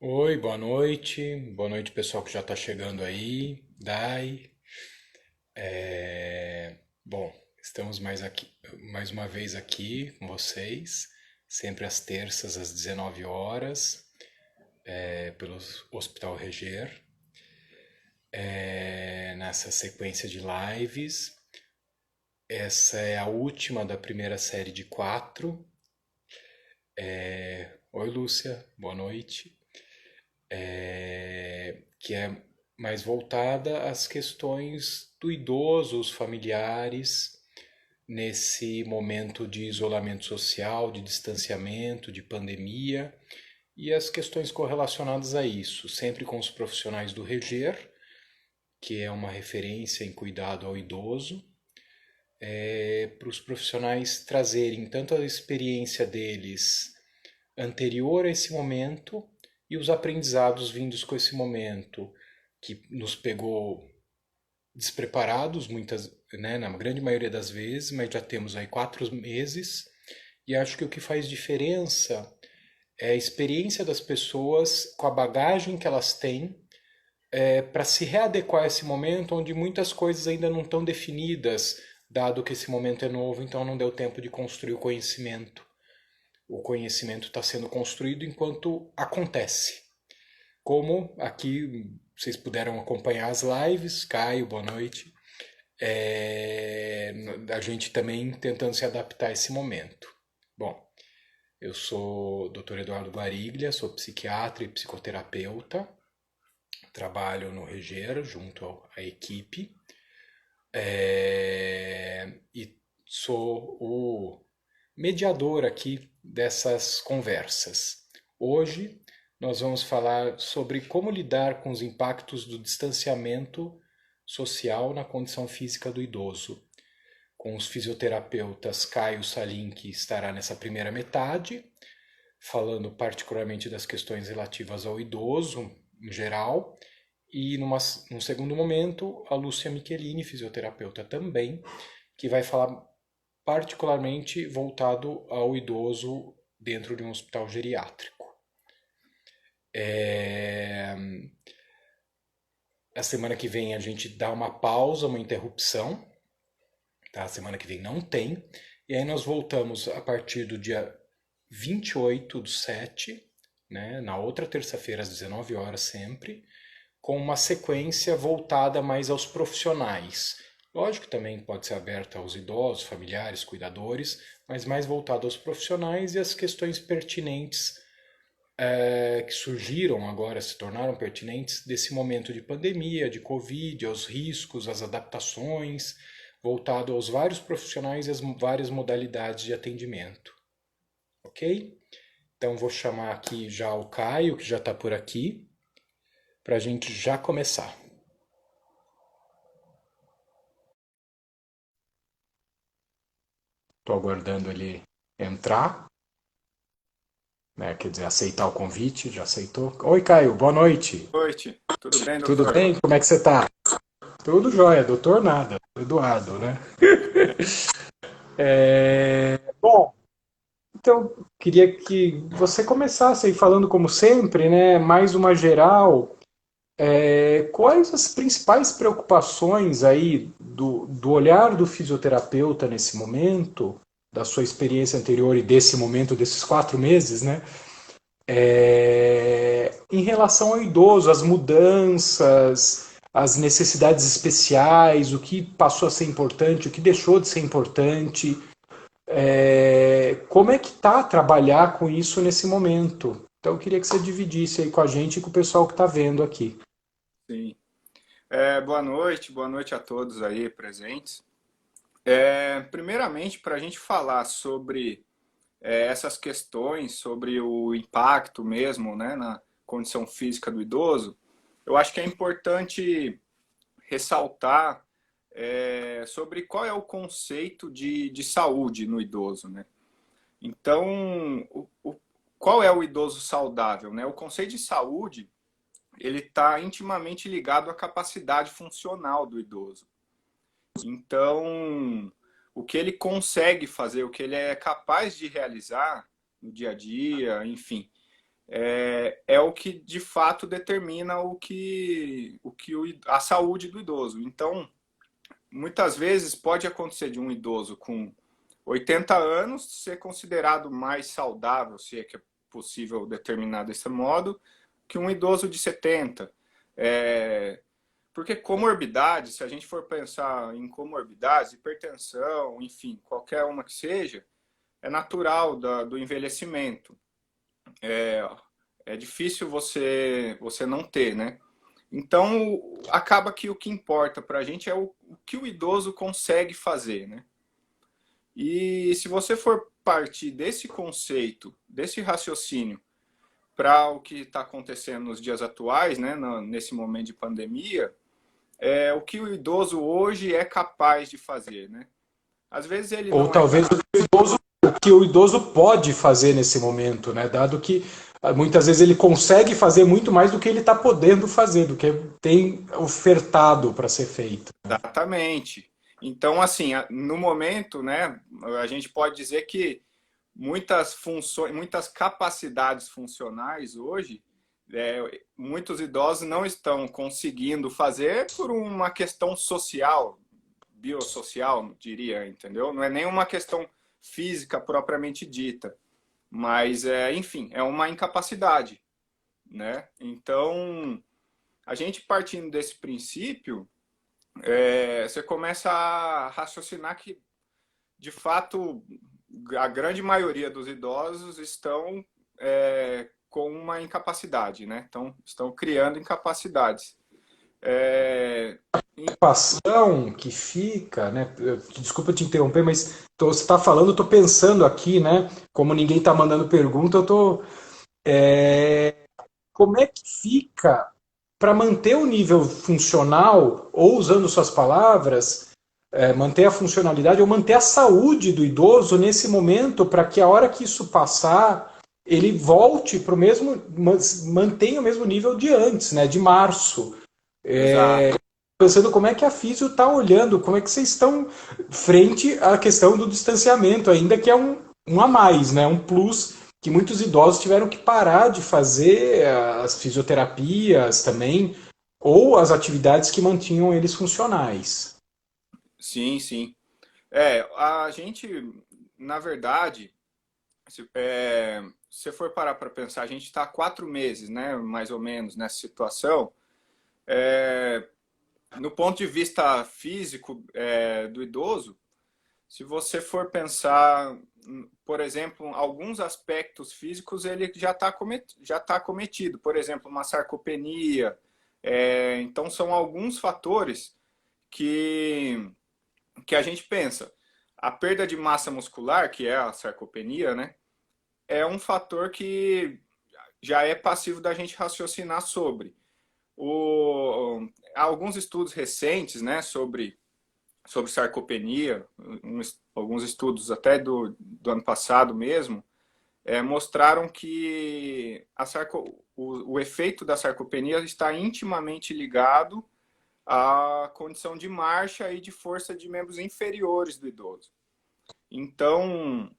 Oi, boa noite. Boa noite, pessoal que já está chegando aí. Dai. Bom, estamos mais uma vez aqui com vocês, sempre às terças às 19 horas, pelo Hospital Reger, nessa sequência de lives. Essa é a última da primeira série de quatro. Oi, Lúcia, boa noite. Que é mais voltada às questões do idoso, os familiares, nesse momento de isolamento social, de distanciamento, de pandemia e as questões correlacionadas a isso, sempre com os profissionais do Reger, que é uma referência em cuidado ao idoso, para os profissionais trazerem tanto a experiência deles anterior a esse momento e os aprendizados vindos com esse momento, que nos pegou despreparados muitas, né, na grande maioria das vezes, mas já temos aí 4 meses e acho que o que faz diferença é a experiência das pessoas com a bagagem que elas têm para se readequar a esse momento onde muitas coisas ainda não estão definidas, dado que esse momento é novo, então não deu tempo de construir o conhecimento. O conhecimento está sendo construído enquanto acontece. Como aqui vocês puderam acompanhar as lives, Caio, boa noite. A gente também tentando se adaptar a esse momento. Bom, eu sou o Dr. Eduardo Bariglia, sou psiquiatra e psicoterapeuta, trabalho no Reger junto à equipe e sou o mediador aqui dessas conversas. Hoje nós vamos falar sobre como lidar com os impactos do distanciamento social na condição física do idoso, com os fisioterapeutas Caio Salim, que estará nessa primeira metade, falando particularmente das questões relativas ao idoso em geral, e num segundo momento, a Lúcia Michelini, fisioterapeuta também, que vai falar particularmente voltado ao idoso dentro de um hospital geriátrico. A semana que vem a gente dá uma pausa, uma interrupção, tá? A semana que vem não tem. E aí nós voltamos a partir do dia 28/7, né? Na outra terça-feira às 19 horas sempre, com uma sequência voltada mais aos profissionais. Lógico que também pode ser aberta aos idosos, familiares, cuidadores, mas mais voltado aos profissionais e às questões pertinentes que surgiram agora, se tornaram pertinentes desse momento de pandemia, de Covid, aos riscos, às adaptações, voltado aos vários profissionais e às várias modalidades de atendimento. Ok? Então vou chamar aqui já o Caio, que já está por aqui, para a gente já começar. Estou aguardando ele entrar, né? Quer dizer, aceitar o convite, já aceitou. Oi, Caio, boa noite. Boa noite, tudo bem, Tudo doutor? bem? Como é que você está? Tudo jóia, doutor nada, Eduardo, né? Bom, então queria que você começasse aí falando como sempre, né? Mais uma geral. Quais as principais preocupações aí do olhar do fisioterapeuta nesse momento, da sua experiência anterior e desse momento, desses 4 meses, né? Em relação ao idoso, as mudanças, as necessidades especiais, o que passou a ser importante, o que deixou de ser importante, como é que tá trabalhar com isso nesse momento? Então eu queria que você dividisse aí com a gente e com o pessoal que está vendo aqui. Sim. Boa noite a todos aí presentes. Primeiramente, para a gente falar sobre essas questões, sobre o impacto mesmo, né, na condição física do idoso, eu acho que é importante ressaltar sobre qual é o conceito de saúde no idoso, né? Então, qual é o idoso saudável, né? O conceito de saúde ele está intimamente ligado à capacidade funcional do idoso. Então, o que ele consegue fazer, o que ele é capaz de realizar no dia a dia, enfim, é o que de fato determina a saúde do idoso. Então, muitas vezes pode acontecer de um idoso com 80 anos ser considerado mais saudável, se é que é possível determinar desse modo, que um idoso de 70. Porque comorbidades, se a gente for pensar em comorbidades, hipertensão, enfim, qualquer uma que seja, é natural do envelhecimento. É difícil você não ter, né? Então, acaba que o que importa para a gente é o que o idoso consegue fazer, né? E se você for partir desse conceito, desse raciocínio, para o que está acontecendo nos dias atuais, né, nesse momento de pandemia, o que o idoso hoje é capaz de fazer, né? Às vezes ele Ou não é talvez o que o idoso pode fazer nesse momento, né? Dado que muitas vezes ele consegue fazer muito mais do que ele está podendo fazer, do que tem ofertado para ser feito. exatamente. Então, assim, no momento, né, a gente pode dizer que muitas funções, muitas capacidades funcionais hoje, muitos idosos não estão conseguindo fazer por uma questão social, biosocial, diria, entendeu? Não é nem uma questão física propriamente dita, mas enfim, é uma incapacidade, né? Então, a gente partindo desse princípio, você começa a raciocinar que, de fato, a grande maioria dos idosos estão com uma incapacidade, né? Então, estão criando incapacidades. Preocupação que fica, né? Desculpa te interromper, mas você está falando, eu estou pensando aqui, né? Como ninguém está mandando pergunta, eu estou. Como é que fica para manter o nível funcional, ou usando suas palavras, manter a funcionalidade ou manter a saúde do idoso nesse momento, para que a hora que isso passar, ele volte para o mesmo, mantenha o mesmo nível de antes, né? De março. Exato. Pensando como é que a Físio está olhando, como é que vocês estão frente à questão do distanciamento, ainda que é um a mais, né? Um plus que muitos idosos tiveram que parar de fazer as fisioterapias também, ou as atividades que mantinham eles funcionais. Sim, sim. A gente, na verdade, se for parar para pensar, a gente está há 4 meses, né, mais ou menos, nessa situação. No ponto de vista físico do idoso, se você for pensar, por exemplo, alguns aspectos físicos, ele já tá cometido. Por exemplo, uma sarcopenia. Então, são alguns fatores que, que a gente pensa. A perda de massa muscular, que é a sarcopenia, né, é um fator que já é passivo da gente raciocinar sobre. Há alguns estudos recentes, né, sobre sarcopenia, alguns estudos até do ano passado mesmo, mostraram que o efeito da sarcopenia está intimamente ligado à condição de marcha e de força de membros inferiores do idoso. Então,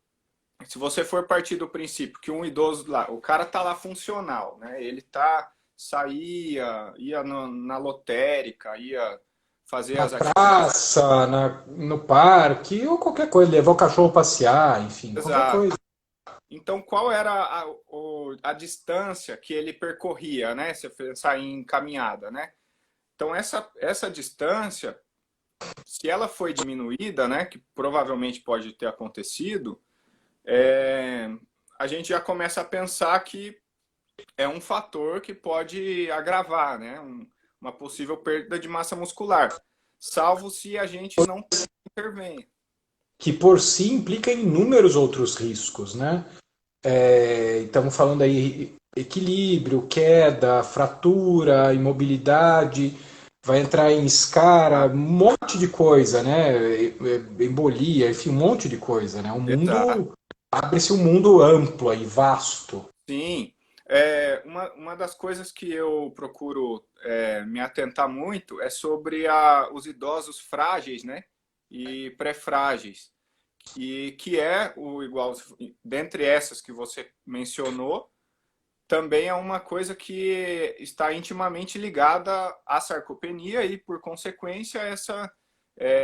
se você for partir do princípio que um idoso lá, o cara tá lá funcional, né? Ele ia na lotérica, ia fazer Na as atividades. praça, no parque, ou qualquer coisa, levar o cachorro passear, enfim, qualquer Exato. coisa. Então, qual era a distância que ele percorria, né? Se pensar em caminhada, né? Então, essa distância, se ela foi diminuída, né? Que provavelmente pode ter acontecido, a gente já começa a pensar que é um fator que pode agravar, né? Uma possível perda de massa muscular, salvo se a gente não intervém. Que por si implica em inúmeros outros riscos, né? Estamos falando aí equilíbrio, queda, fratura, imobilidade, vai entrar em escara, um monte de coisa, né? Embolia, enfim, um monte de coisa, né? Exato. Abre-se um mundo amplo e vasto. Sim. Uma das coisas que eu procuro me atentar muito é sobre os idosos frágeis, né? E pré-frágeis. E que é o igual, dentre essas que você mencionou, também é uma coisa que está intimamente ligada à sarcopenia e, por consequência, essa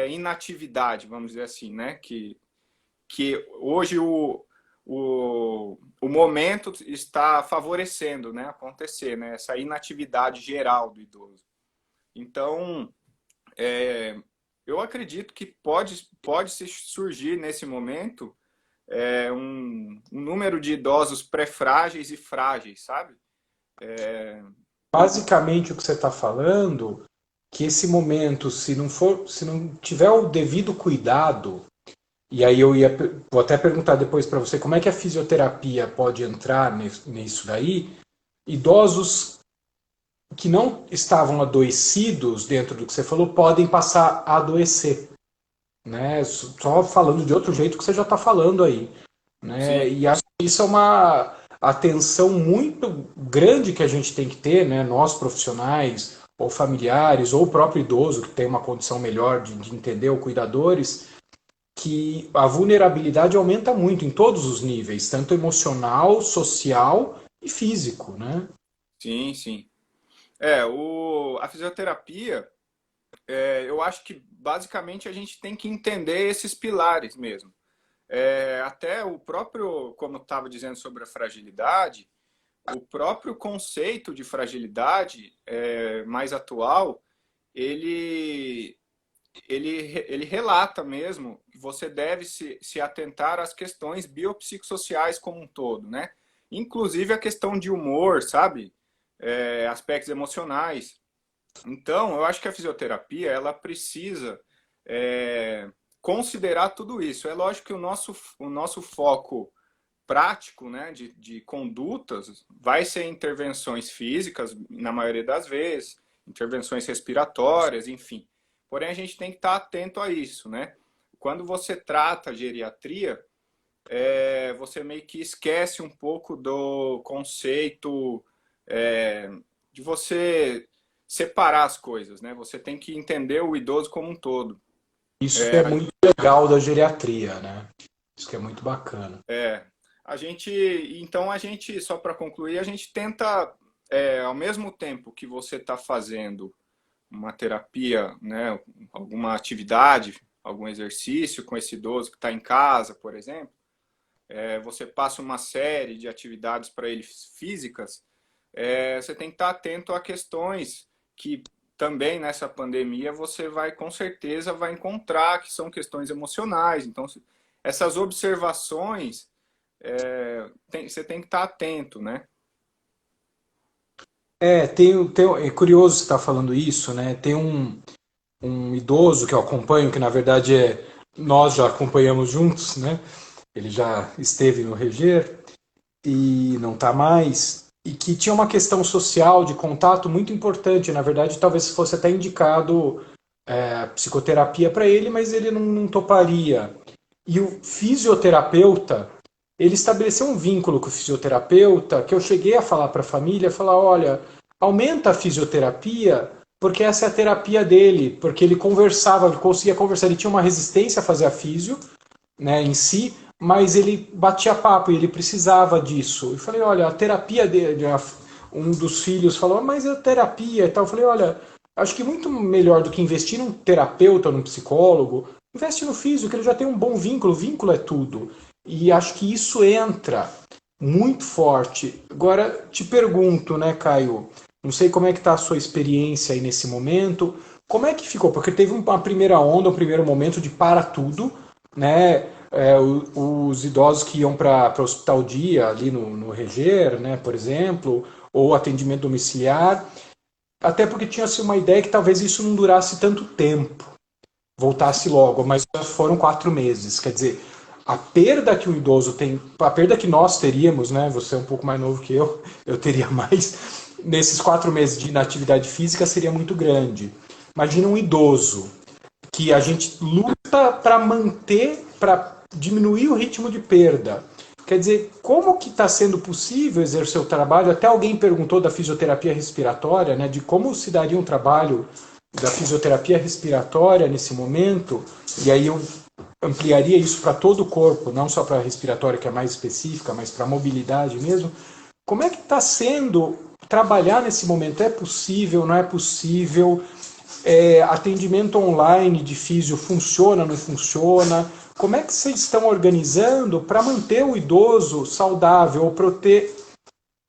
inatividade, vamos dizer assim, né? Que hoje o momento está favorecendo, né, acontecer, né, essa inatividade geral do idoso. Então, eu acredito que pode surgir nesse momento um número de idosos pré-frágeis e frágeis, sabe? Basicamente o que você está falando, que esse momento, se não tiver o devido cuidado, e aí vou até perguntar depois para você como é que a fisioterapia pode entrar nisso daí, idosos que não estavam adoecidos dentro do que você falou podem passar a adoecer, né? Só falando de outro jeito que você já está falando aí, né? Sim, E acho que isso é uma atenção muito grande que a gente tem que ter, né? Nós profissionais ou familiares ou o próprio idoso que tem uma condição melhor de entender ou cuidadores, que a vulnerabilidade aumenta muito em todos os níveis, tanto emocional, social e físico, né? sim, sim. A fisioterapia, eu acho que basicamente a gente tem que entender esses pilares mesmo. Até o próprio, como eu estava dizendo sobre a fragilidade, o próprio conceito de fragilidade mais atual, ele, ele relata mesmo que você deve se atentar às questões biopsicossociais como um todo, né? Inclusive a questão de humor, sabe? Aspectos emocionais. Então, eu acho que a fisioterapia, ela precisa considerar tudo isso. É lógico que o nosso foco prático, né, de condutas vai ser intervenções físicas, na maioria das vezes, intervenções respiratórias, enfim. Porém, a gente tem que estar atento a isso, né? Quando você trata a geriatria, você meio que esquece um pouco do conceito de você separar as coisas, né? Você tem que entender o idoso como um todo. Isso que é muito legal da geriatria, né? Isso que é muito bacana. Então a gente, só para concluir, a gente tenta, ao mesmo tempo que você está fazendo uma terapia, né, alguma atividade, algum exercício com esse idoso que está em casa, por exemplo, você passa uma série de atividades para ele físicas, você tem que estar atento a questões que também nessa pandemia você vai, com certeza, vai encontrar, que são questões emocionais. Então, essas observações, você tem que estar atento, né? É curioso você estar falando isso, né? Tem um idoso que eu acompanho, que na verdade nós já acompanhamos juntos, né? Ele já esteve no Reger e não está mais, e que tinha uma questão social de contato muito importante. Na verdade, talvez fosse até indicado psicoterapia para ele, mas ele não toparia. E o fisioterapeuta, ele estabeleceu um vínculo com o fisioterapeuta, que eu cheguei a falar para a família, falar, olha, aumenta a fisioterapia, porque essa é a terapia dele, porque ele conversava, ele conseguia conversar, ele tinha uma resistência a fazer a fisio, né, em si, mas ele batia papo e ele precisava disso. Eu falei, olha, a terapia dele, um dos filhos falou, mas é terapia e tal. Eu falei, olha, acho que muito melhor do que investir num terapeuta, num psicólogo, investe no físico, que ele já tem um bom vínculo, vínculo é tudo. E acho que isso entra muito forte. Agora, te pergunto, né, Caio, não sei como é que está a sua experiência aí nesse momento, como é que ficou? Porque teve uma primeira onda, um primeiro momento de para tudo, né? Os idosos que iam para o hospital dia, ali no Reger, né, por exemplo, ou atendimento domiciliar, até porque tinha-se uma ideia que talvez isso não durasse tanto tempo, voltasse logo, mas já foram 4 meses. Quer dizer, a perda que o idoso tem, a perda que nós teríamos, né, você é um pouco mais novo que eu teria mais, nesses 4 meses de inatividade física seria muito grande. Imagina um idoso que a gente luta para manter, para diminuir o ritmo de perda. Quer dizer, como que está sendo possível exercer o trabalho? Até alguém perguntou da fisioterapia respiratória, né, de como se daria um trabalho da fisioterapia respiratória nesse momento, e aí eu ampliaria isso para todo o corpo, não só para a respiratória, que é mais específica, mas para a mobilidade mesmo. Como é que está sendo trabalhar nesse momento? É possível, não é possível? Atendimento online de físio funciona, não funciona? Como é que vocês estão organizando para manter o idoso saudável ou para ter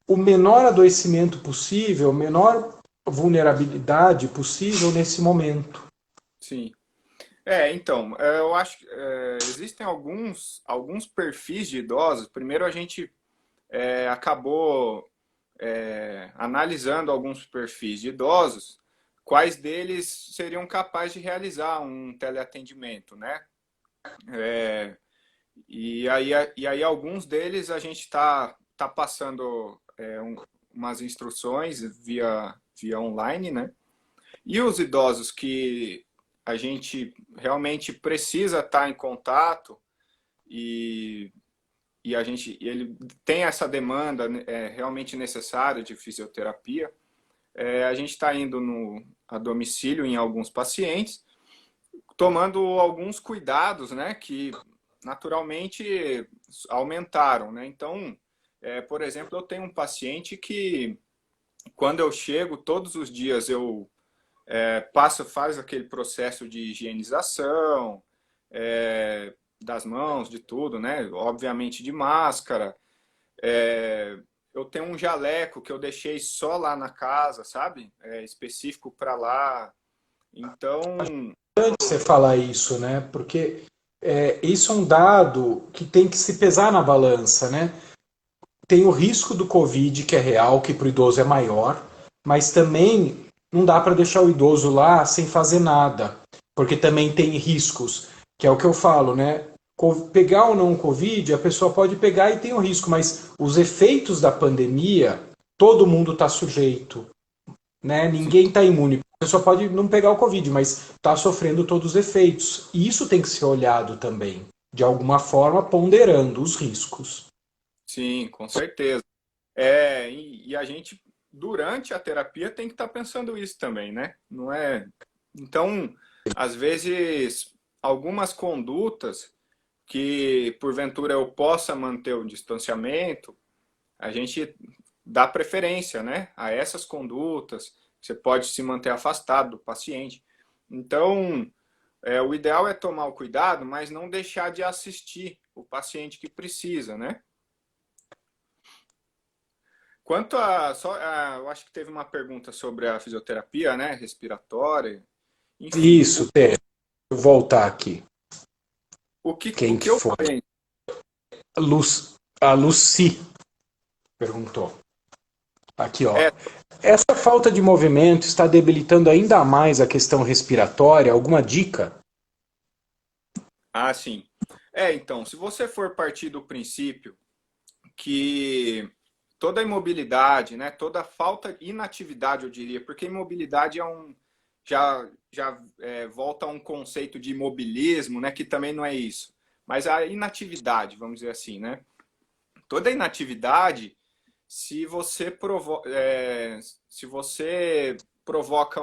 o menor adoecimento possível, menor vulnerabilidade possível nesse momento? Sim. Então, eu acho que existem alguns perfis de idosos. Primeiro, a gente acabou analisando alguns perfis de idosos, quais deles seriam capazes de realizar um teleatendimento, né? É, e aí alguns deles a gente tá passando umas instruções via online, né? E os idosos que a gente realmente precisa estar em contato e, ele tem essa demanda realmente necessária de fisioterapia, a gente está indo a domicílio em alguns pacientes, tomando alguns cuidados, né, que naturalmente aumentaram, né? Então, por exemplo, eu tenho um paciente que quando eu chego todos os dias eu faz aquele processo de higienização das mãos, de tudo, né? Obviamente de máscara. Eu tenho um jaleco que eu deixei só lá na casa, sabe? Específico para lá. Então, Você falar isso, né? Porque isso é um dado que tem que se pesar na balança, né? Tem o risco do Covid, que é real, que para o idoso é maior, mas também não dá para deixar o idoso lá sem fazer nada, porque também tem riscos, que é o que eu falo, né? Pegar ou não o Covid, a pessoa pode pegar e tem o risco, mas os efeitos da pandemia, todo mundo está sujeito, né? sim, Ninguém está imune. A pessoa pode não pegar o Covid, mas está sofrendo todos os efeitos. E isso tem que ser olhado também, de alguma forma, ponderando os riscos. sim, com certeza. E a gente, durante a terapia, tem que estar pensando isso também, né? Não é? Então, às vezes, algumas condutas que, porventura, eu possa manter o distanciamento, a gente dá preferência, né? A essas condutas. Você pode se manter afastado do paciente. Então, o ideal é tomar o cuidado, mas não deixar de assistir o paciente que precisa, né? Quanto eu acho que teve uma pergunta sobre a fisioterapia, né, respiratória. Enfim, Isso, Té. Vou voltar aqui. o Quem que que eu foi? penso, A Lucy perguntou. Aqui, ó. é, Essa falta de movimento está debilitando ainda mais a questão respiratória? Alguma dica? sim. Então, se você for partir do princípio que toda imobilidade, né, toda falta de inatividade, eu diria, porque imobilidade já volta a um conceito de imobilismo, né, que também não é isso. Mas a inatividade, vamos dizer assim, né? Toda inatividade, se você, se você provoca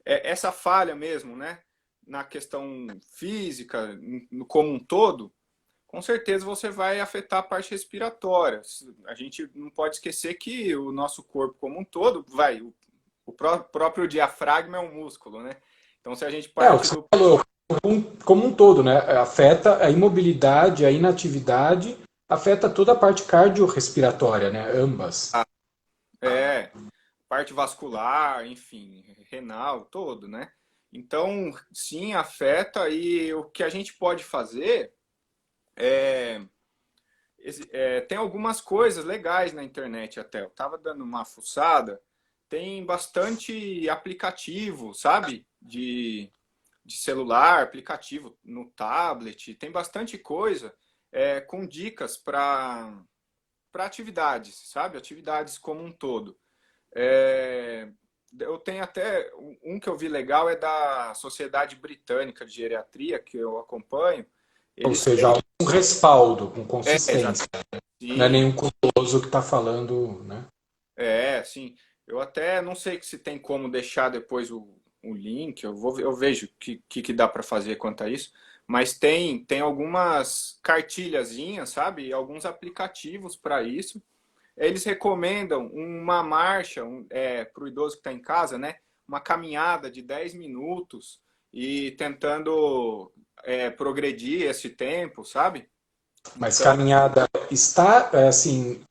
essa falha mesmo, né, na questão física, como um todo, com certeza você vai afetar a parte respiratória. A gente não pode esquecer que o nosso corpo como um todo próprio diafragma é um músculo, né? Então, se a gente É, o que parte você do. falou, como um todo, né? Afeta a imobilidade, a inatividade, afeta toda a parte cardiorrespiratória, né? Ambas. É, parte vascular, enfim, renal, todo, né? Então, sim, afeta e o que a gente pode fazer é, tem algumas coisas legais na internet até. Eu estava dando uma fuçada, tem bastante aplicativo, sabe? De celular, aplicativo no tablet, tem bastante coisa com dicas para atividades, sabe? Atividades como um todo. É, eu tenho até um que eu vi legal é da Sociedade Britânica de Geriatria, que eu acompanho. Ou Eles seja, têm. um respaldo, com Exatamente. consistência. Não é Sim, nenhum curioso que está falando, né? sim. Eu até não sei se tem como deixar depois o link, eu vejo o que dá para fazer quanto a isso. Mas tem algumas cartilhazinhas, sabe? E alguns aplicativos para isso. Eles recomendam uma marcha para o idoso que está em casa, né? Uma caminhada de 10 minutos e tentando progredir esse tempo, sabe? Mas Então, caminhada está, assim,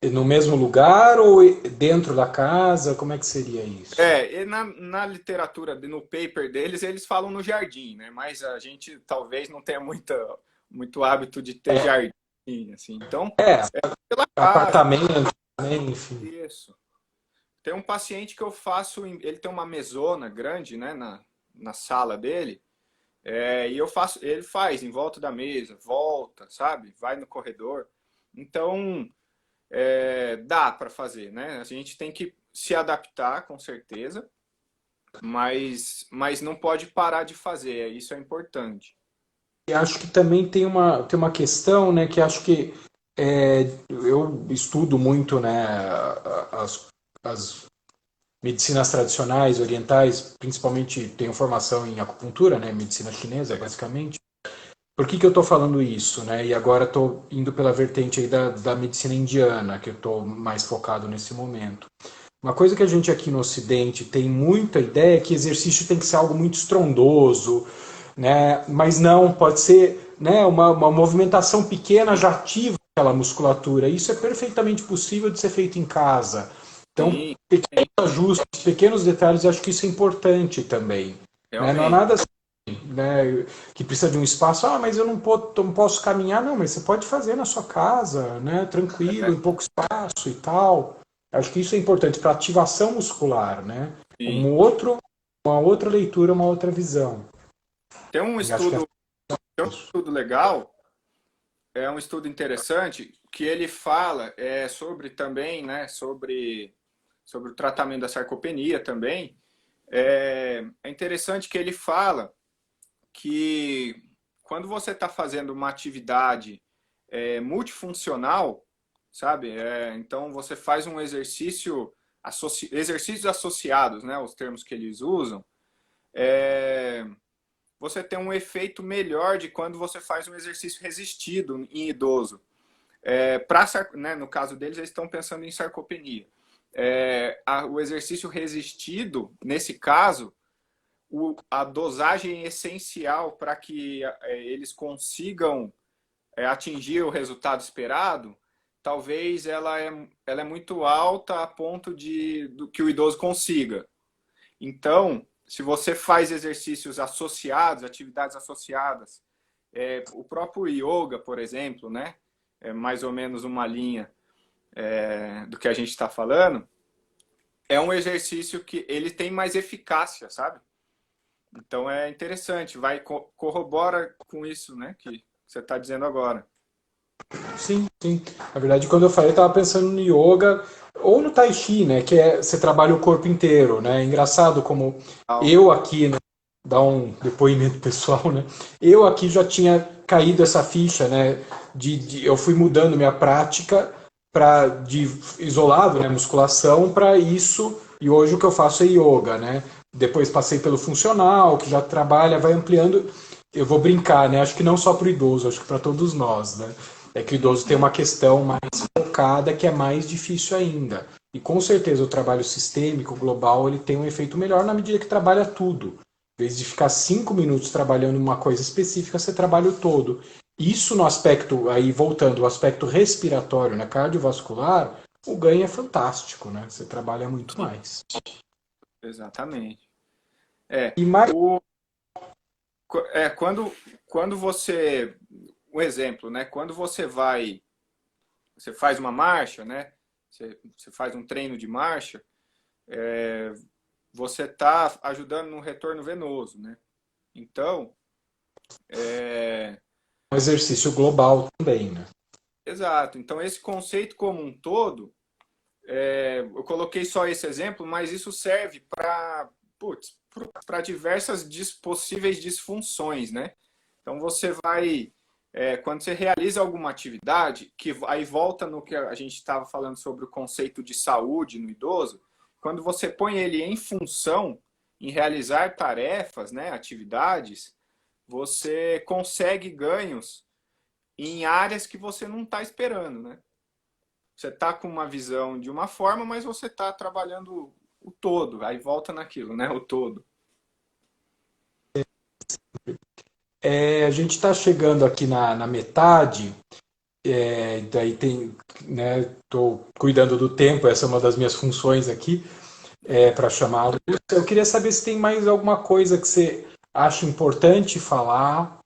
no mesmo lugar ou dentro da casa? Como é que seria isso? e na literatura, no paper deles, eles falam no jardim, né? Mas a gente talvez não tenha muito hábito de ter jardim, assim. Então, É, pela casa, apartamento também, enfim. isso. Tem um paciente que eu faço, ele tem uma mesona grande, né, na sala dele, e eu faço, ele faz em volta da mesa, volta, sabe? Vai no corredor. Então, dá para fazer, né? A gente tem que se adaptar, com certeza, mas não pode parar de fazer, isso é importante. E acho que também tem uma questão, né, que acho que eu estudo muito, né, as medicinas tradicionais, orientais, principalmente tenho formação em acupuntura, né, medicina chinesa, Legal. basicamente. Por que eu estou falando isso, né? E agora estou indo pela vertente aí da medicina indiana, que eu estou mais focado nesse momento. Uma coisa que a gente aqui no Ocidente tem muita ideia é que exercício tem que ser algo muito estrondoso, né? Mas não, pode ser, né, uma movimentação pequena já ativa aquela musculatura. Isso é perfeitamente possível de ser feito em casa. Então, Sim, pequenos ajustes, pequenos detalhes, eu acho que isso é importante também. Né? Não há realmente. nada assim, né, que precisa de um espaço. Ah, mas eu não posso caminhar. Não, mas você pode fazer na sua casa, né, tranquilo, em pouco espaço e tal. Acho que isso é importante para ativação muscular, né? Sim. Uma outra leitura, uma outra visão. Tem um E acho que é estudo, isso. estudo legal, é um estudo interessante, que ele fala sobre também, né, sobre o tratamento da sarcopenia também. É interessante que ele fala que quando você está fazendo uma atividade multifuncional, sabe? Então você faz um exercício, exercícios associados, né? Os termos que eles usam, é, você tem um efeito melhor de quando você faz um exercício resistido em idoso. Né, no caso deles, eles estão pensando em sarcopenia. O exercício resistido, nesse caso, a dosagem essencial para que eles consigam atingir o resultado esperado, talvez ela é muito alta a ponto do que o idoso consiga. Então, se você faz exercícios associados, atividades associadas, o próprio yoga, por exemplo, né? É mais ou menos uma linha do que a gente está falando, é um exercício que ele tem mais eficácia, sabe? Então é interessante, corrobora com isso, né, que você está dizendo agora. Sim, sim. Na verdade, quando eu falei, eu estava pensando no yoga ou no tai chi, né? Que é você trabalha o corpo inteiro, né? É engraçado como eu aqui, né, dar um depoimento pessoal, né? Eu aqui já tinha caído essa ficha, né? Eu fui mudando minha prática para de isolado, né? Musculação para isso e hoje o que eu faço é yoga, né? Depois passei pelo funcional, que já trabalha, vai ampliando. Eu vou brincar, né? Acho que não só para o idoso, acho que para todos nós, né? É que o idoso tem Uhum. uma questão mais focada que é mais difícil ainda. E com certeza o trabalho sistêmico, global, ele tem um efeito melhor na medida que trabalha tudo. Em vez de ficar 5 minutos trabalhando em uma coisa específica, você trabalha o todo. Isso no aspecto, aí voltando, o aspecto respiratório, né, cardiovascular, o ganho é fantástico, né? Você trabalha muito mais. Exatamente. E mais O, quando você, um exemplo, né? Quando você faz uma marcha, né? Você faz um treino de marcha, você está ajudando no retorno venoso, né? Então, um exercício global também, né? exato. Então, esse conceito como um todo, eu coloquei só esse exemplo, mas isso serve para diversas possíveis disfunções, né? Então, quando você realiza alguma atividade, que aí volta no que a gente estava falando sobre o conceito de saúde no idoso, quando você põe ele em função, em realizar tarefas, né, atividades, você consegue ganhos em áreas que você não está esperando, né? Você está com uma visão de uma forma, mas você está trabalhando o todo. Aí volta naquilo, né? O todo. A gente está chegando aqui na metade, daí tem, né, estou cuidando do tempo, essa é uma das minhas funções aqui, para chamar a Lúcia. Eu queria saber se tem mais alguma coisa que você acha importante falar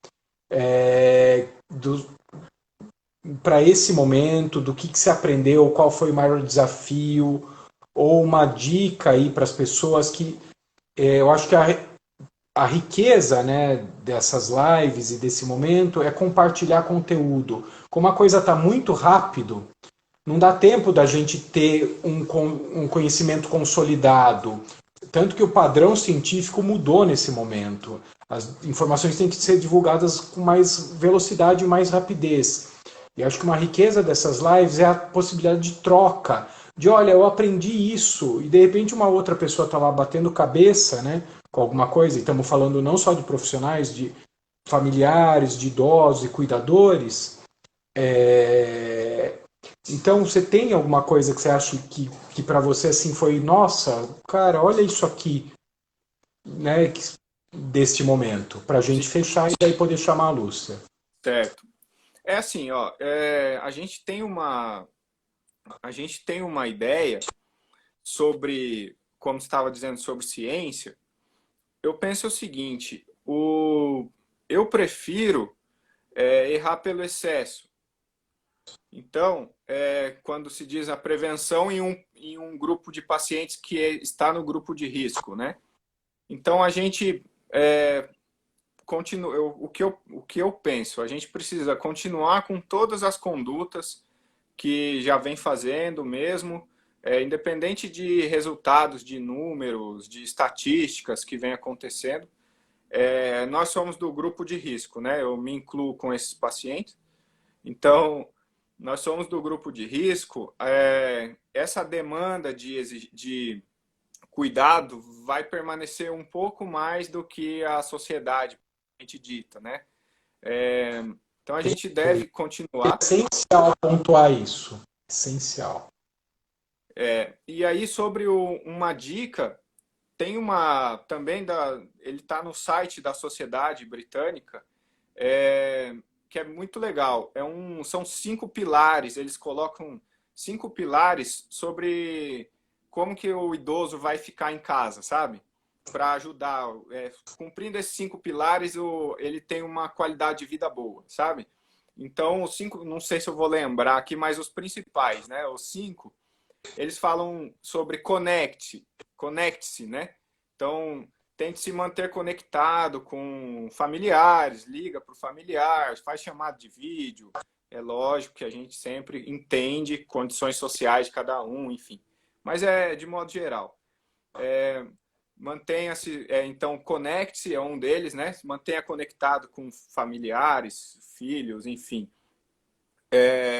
para esse momento, do que você aprendeu, qual foi o maior desafio, ou uma dica aí para as pessoas que eu acho que a riqueza, né, dessas lives e desse momento é compartilhar conteúdo. Como a coisa está muito rápido, não dá tempo da gente ter um conhecimento consolidado. Tanto que o padrão científico mudou nesse momento. As informações têm que ser divulgadas com mais velocidade e mais rapidez. E acho que uma riqueza dessas lives é a possibilidade de troca. De, olha, eu aprendi isso, e de repente uma outra pessoa está lá batendo cabeça, né, com alguma coisa, e estamos falando não só de profissionais, de familiares, de idosos e cuidadores. Então, você tem alguma coisa que você acha que para você assim foi, nossa, cara, olha isso aqui, né, deste momento, para a Sim, gente fechar e daí poder chamar a Lúcia. certo. É assim, ó, a gente tem uma ideia sobre, como você estava dizendo, sobre ciência. Eu penso o seguinte, eu prefiro errar pelo excesso. Então, quando se diz a prevenção em um grupo de pacientes que está no grupo de risco, né? Então, a gente continua, o que eu penso, a gente precisa continuar com todas as condutas que já vem fazendo mesmo, independente de resultados, de números, de estatísticas que vem acontecendo. Nós somos do grupo de risco, né? Eu me incluo com esses pacientes. Então, nós somos do grupo de risco. Essa demanda de cuidado vai permanecer um pouco mais do que a sociedade dita, né? Então, a gente deve É continuar. essencial pontuar isso. Essencial. E aí, sobre uma dica, tem uma também ele está no site da Sociedade Britânica, que é muito legal. São 5 pilares. Eles colocam 5 pilares sobre como que o idoso vai ficar em casa, sabe? Para ajudar. Cumprindo esses 5 pilares, ele tem uma qualidade de vida boa, sabe? Então, os 5, não sei se eu vou lembrar aqui, mas os principais, né? Os 5, eles falam sobre conecte-se, né? Então, tente se manter conectado com familiares, liga para o familiar, faz chamada de vídeo. É lógico que a gente sempre entende condições sociais de cada um, enfim. Mas é de modo geral. Mantenha-se, então, conecte-se é um deles, né? Se mantenha conectado com familiares, filhos, enfim.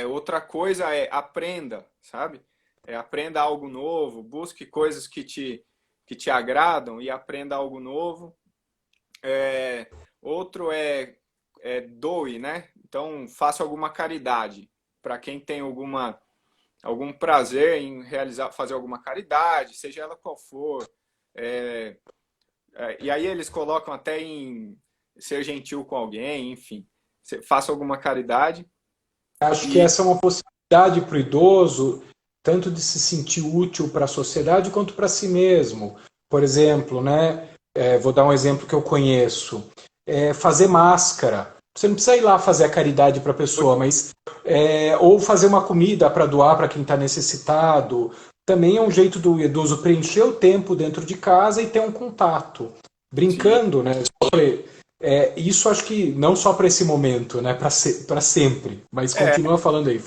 Outra coisa é aprenda, sabe? Aprenda algo novo, busque coisas que te agradam e aprenda algo novo. Outro doe, né? Então, faça alguma caridade. Para quem tem algum prazer em fazer alguma caridade, seja ela qual for. E aí eles colocam até em ser gentil com alguém, enfim. Faça alguma caridade. Acho que E essa é uma possibilidade para o idoso, tanto de se sentir útil para a sociedade quanto para si mesmo. Por exemplo, né, vou dar um exemplo que eu conheço. Fazer máscara. Você não precisa ir lá fazer a caridade para a pessoa, mas ou fazer uma comida para doar para quem está necessitado. Também é um jeito do idoso preencher o tempo dentro de casa e ter um contato. sim, Brincando, né? Isso acho que não só para esse momento, né? Para sempre. Mas continua falando aí.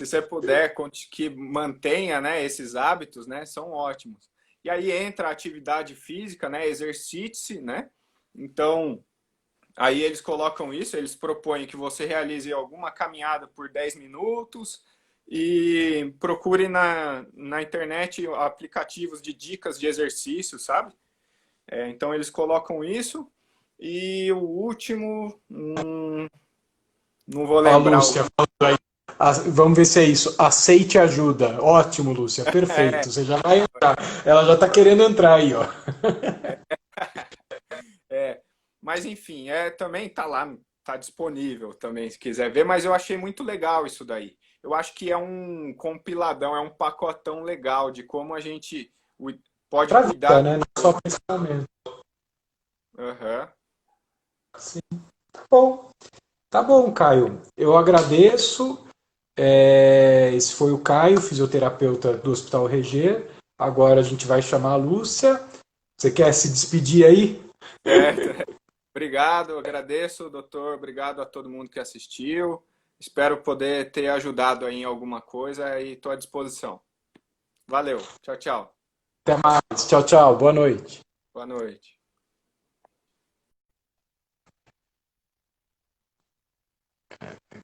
se você puder que mantenha, né, esses hábitos, né, são ótimos. E aí entra a atividade física, né, exercite-se, né? Então, aí eles colocam isso, eles propõem que você realize alguma caminhada por 10 minutos e procure na internet aplicativos de dicas de exercício, sabe? Então, eles colocam isso. E o último, não vou Ó, a lembrar. Lúcia falando aí. Vamos ver se é isso. Aceite ajuda. Ótimo, Lúcia. Perfeito. Você já vai entrar. Ela já está querendo entrar aí, ó. Mas enfim, também tá lá, tá disponível também, se quiser ver, mas eu achei muito legal isso daí. Eu acho que é um compiladão, é um pacotão legal de como a gente pode Pra vida, cuidar né? do Não só idoso. para esse momento. Aham. Sim. Bom, tá bom, Caio. Eu agradeço. Esse foi o Caio, fisioterapeuta do Hospital Reger. Agora a gente vai chamar a Lúcia. Você quer se despedir aí? É, obrigado, agradeço, doutor, obrigado a todo mundo que assistiu. Espero poder ter ajudado aí em alguma coisa e estou à disposição. Valeu, tchau, tchau. Até mais. Tchau, tchau. Boa noite. Boa noite.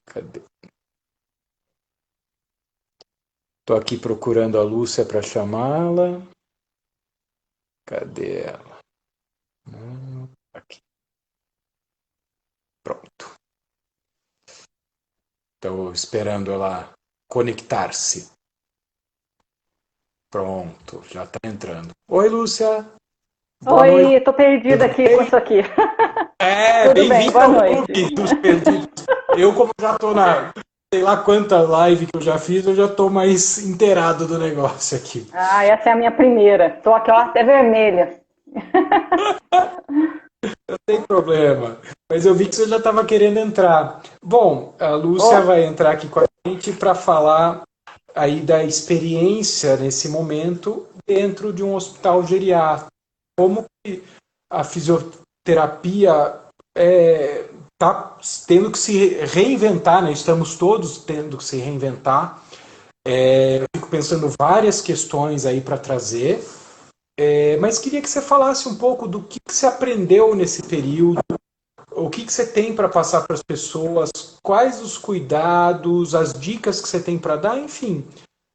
Cadê? Tô aqui procurando a Lúcia para chamá-la. Cadê ela? Aqui. Pronto. Estou esperando ela conectar-se. Pronto, já está entrando. Oi, Lúcia. Boa noite. Oi, tô perdida Tudo aqui com bem? isso aqui. Tudo bem, Bem-vindo boa ao noite. clube dos perdidos. Eu, como já estou na sei lá quanta live que eu já fiz, eu já estou mais inteirado do negócio aqui. Ah, essa é a minha primeira. Tô aqui, ó, até vermelha. Não tem problema. Mas eu vi que você já estava querendo entrar. Bom, a Lúcia Oh, vai entrar aqui com a gente para falar aí da experiência nesse momento dentro de um hospital geriátrico. Como que a fisioterapia está tendo que se reinventar, né? Estamos todos tendo que se reinventar. Eu fico pensando várias questões aí para trazer, mas queria que você falasse um pouco do que você aprendeu nesse período, o que você tem para passar para as pessoas, quais os cuidados, as dicas que você tem para dar, enfim.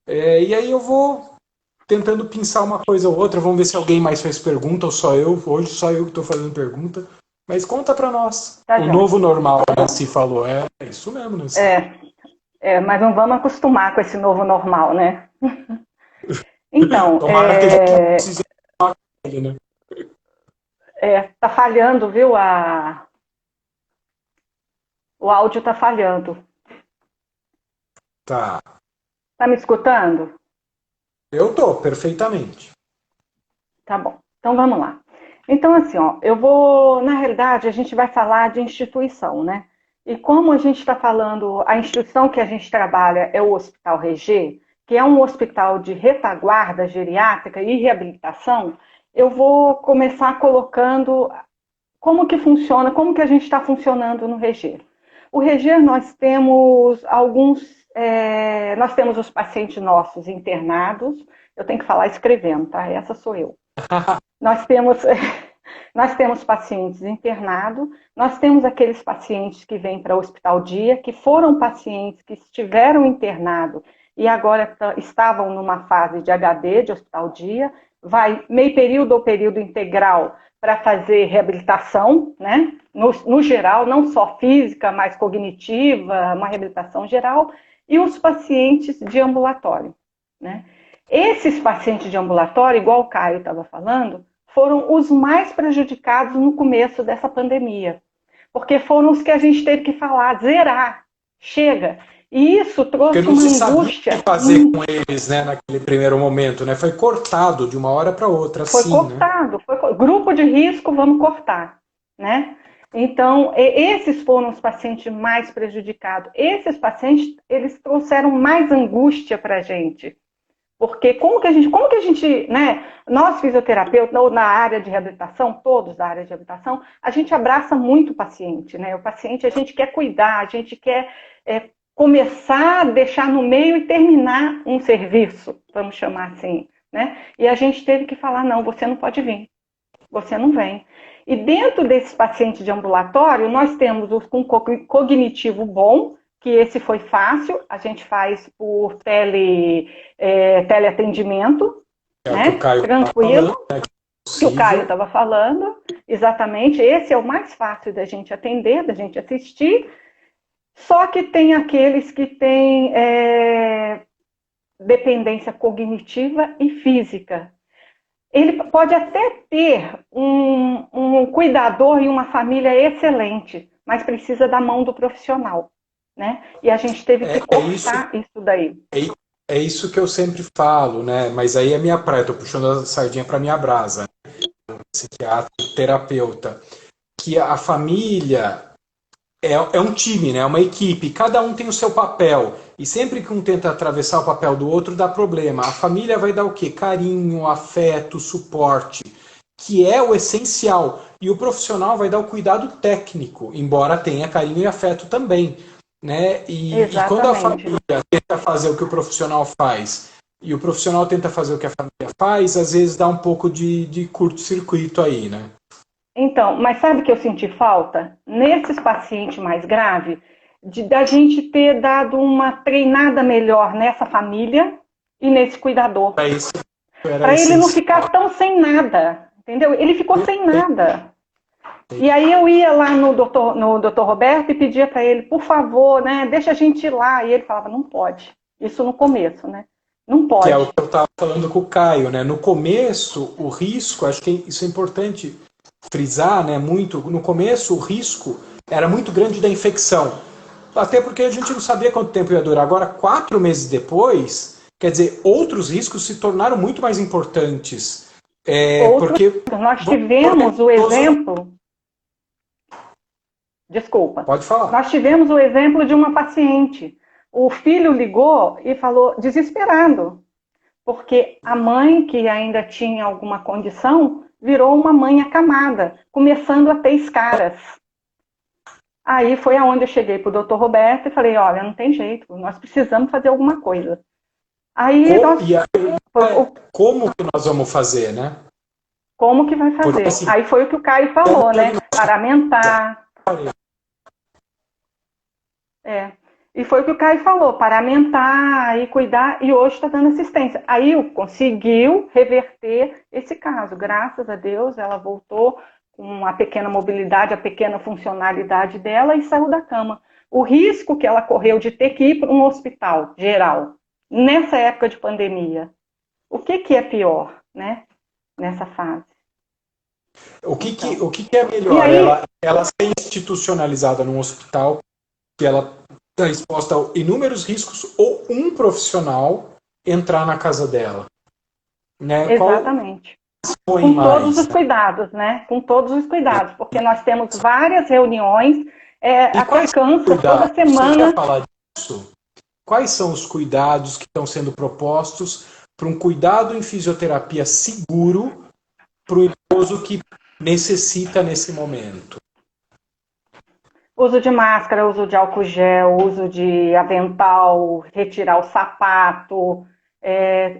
E aí eu vou tentando pensar uma coisa ou outra, vamos ver se alguém mais fez pergunta ou só eu. Hoje só eu que estou fazendo pergunta. Mas conta para nós. tá O joia. novo normal, a Nancy falou. É isso mesmo, Nancy. Mas não vamos acostumar com esse novo normal, né? Então, Tomara que a gente não precise tomar com ele, né? tá falhando, viu? O áudio tá falhando. Tá. Tá me escutando? Eu tô, perfeitamente. Tá bom. Então vamos lá. Então, assim, ó, eu vou, na realidade, a gente vai falar de instituição, né? E como a gente está falando, a instituição que a gente trabalha é o Hospital Reger, que é um hospital de retaguarda geriátrica e reabilitação, eu vou começar colocando como que funciona, como que a gente está funcionando no Reger. O Reger, nós temos os pacientes nossos internados, eu tenho que falar escrevendo, tá? Essa sou eu. Nós temos pacientes internados, nós temos aqueles pacientes que vêm para o hospital dia, que foram pacientes que estiveram internados e agora estavam numa fase de HD, de hospital dia, vai meio período ou período integral para fazer reabilitação, né? No geral, não só física, mas cognitiva, uma reabilitação geral, e os pacientes de ambulatório, né? Esses pacientes de ambulatório, igual o Caio estava falando, foram os mais prejudicados no começo dessa pandemia, porque foram os que a gente teve que falar, zerar, chega. E isso trouxe Porque não uma se sabia o angústia. que fazer com eles, né, naquele primeiro momento, né? Foi cortado de uma hora para outra, Foi assim, né? cortado, grupo de risco, vamos cortar, né? Então, esses foram os pacientes mais prejudicados. Esses pacientes, eles trouxeram mais angústia para a gente. Porque como que a gente, né, nós fisioterapeutas, ou na área de reabilitação, todos da área de reabilitação, a gente abraça muito o paciente, né? O paciente a gente quer cuidar, a gente quer começar, deixar no meio e terminar um serviço, vamos chamar assim, né? E a gente teve que falar, não, você não pode vir, você não vem. E dentro desses pacientes de ambulatório, nós temos os com cognitivo bom, que esse foi fácil, a gente faz por teleatendimento, É o né? que o Caio Tranquilo, falando, né? que o Caio estava falando, exatamente, esse é o mais fácil da gente atender, da gente assistir, só que tem aqueles que têm dependência cognitiva e física. Ele pode até ter um cuidador e uma família excelente, mas precisa da mão do profissional, né? E a gente teve que cortar isso daí. É isso que eu sempre falo, né? Mas aí é minha praia, estou puxando a sardinha para minha brasa, né? Psiquiatra, terapeuta, que a família é um time, né? É uma equipe, cada um tem o seu papel, e sempre que um tenta atravessar o papel do outro dá problema. A família vai dar o quê? Carinho, afeto, suporte, que é o essencial, e o profissional vai dar o cuidado técnico, embora tenha carinho e afeto também, né? E quando a família tenta fazer o que o profissional faz e o profissional tenta fazer o que a família faz, às vezes dá um pouco de curto-circuito aí, né? Então, mas sabe que eu senti falta? Nesses pacientes mais graves, da gente ter dado uma treinada melhor nessa família e nesse cuidador. Para ele não ficar tão sem nada, entendeu? Ele ficou sem nada. E aí eu ia lá no doutor Roberto e pedia para ele, por favor, né, deixa a gente ir lá. E ele falava, não pode. Isso no começo, né? Não pode. Que é o que eu estava falando com o Caio, né? No começo, o risco, acho que isso é importante frisar, né, muito, no começo o risco era muito grande da infecção, até porque a gente não sabia quanto tempo ia durar. Agora, 4 meses depois, quer dizer, outros riscos se tornaram muito mais importantes. Porque nós tivemos o exemplo... Desculpa. Pode falar. Nós tivemos o exemplo de uma paciente. O filho ligou e falou desesperado, porque a mãe, que ainda tinha alguma condição, virou uma mãe acamada, começando a ter escaras. Aí foi aonde eu cheguei para o doutor Roberto e falei, olha, não tem jeito, nós precisamos fazer alguma coisa. Aí como que nós vamos fazer, né? Como que vai fazer? Porque, assim, aí foi o que o Caio falou, né? Paramentar. E foi o que o Caio falou, paramentar e cuidar, e hoje está dando assistência. Aí conseguiu reverter esse caso. Graças a Deus, ela voltou com a pequena mobilidade, a pequena funcionalidade dela e saiu da cama. O risco que ela correu de ter que ir para um hospital geral, nessa época de pandemia, o que é pior, né? Nessa fase. O que é melhor? Aí, ela ser institucionalizada num hospital, que ela está exposta a inúmeros riscos, ou um profissional entrar na casa dela? Né? Exatamente. Com todos os cuidados, né? Com todos os cuidados, porque nós temos várias reuniões, até cansa toda semana. Você quer falar disso? Quais são os cuidados que estão sendo propostos para um cuidado em fisioterapia seguro para o idoso que necessita nesse momento? Uso de máscara, uso de álcool gel, uso de avental, retirar o sapato.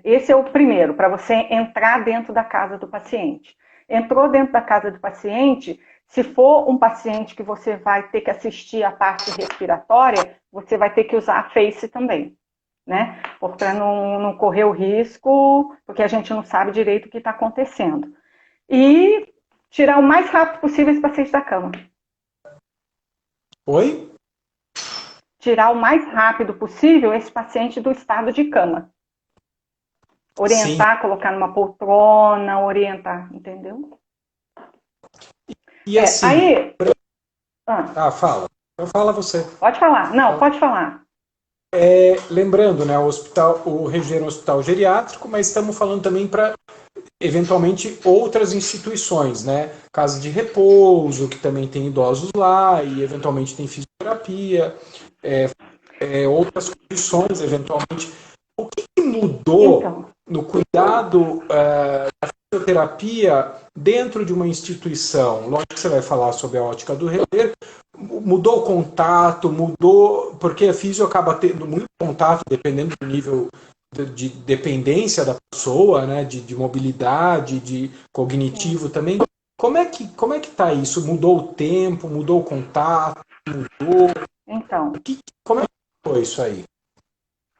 Esse é o primeiro, para você entrar dentro da casa do paciente. Entrou dentro da casa do paciente, se for um paciente que você vai ter que assistir a parte respiratória, você vai ter que usar a face também, né? Para não correr o risco, porque a gente não sabe direito o que está acontecendo. E tirar o mais rápido possível esse paciente da cama. Oi? Tirar o mais rápido possível esse paciente do estado de cama. Orientar, sim, colocar numa poltrona, orientar, entendeu? E assim... Aí... fala. Fala você. Pode falar. Não, pode falar. Lembrando, né, o Região Hospital Geriátrico, mas estamos falando também para, eventualmente, outras instituições, né? Casa de repouso, que também tem idosos lá, e eventualmente tem fisioterapia, outras condições, eventualmente. O que mudou no cuidado da fisioterapia dentro de uma instituição? Lógico que você vai falar sobre a ótica do rever. Mudou o contato, mudou, porque a fisio acaba tendo muito contato, dependendo do nível de dependência da pessoa, né, de mobilidade, de cognitivo também. Como é que tá isso? Mudou o tempo, mudou o contato, mudou? Então. Como é que foi isso aí?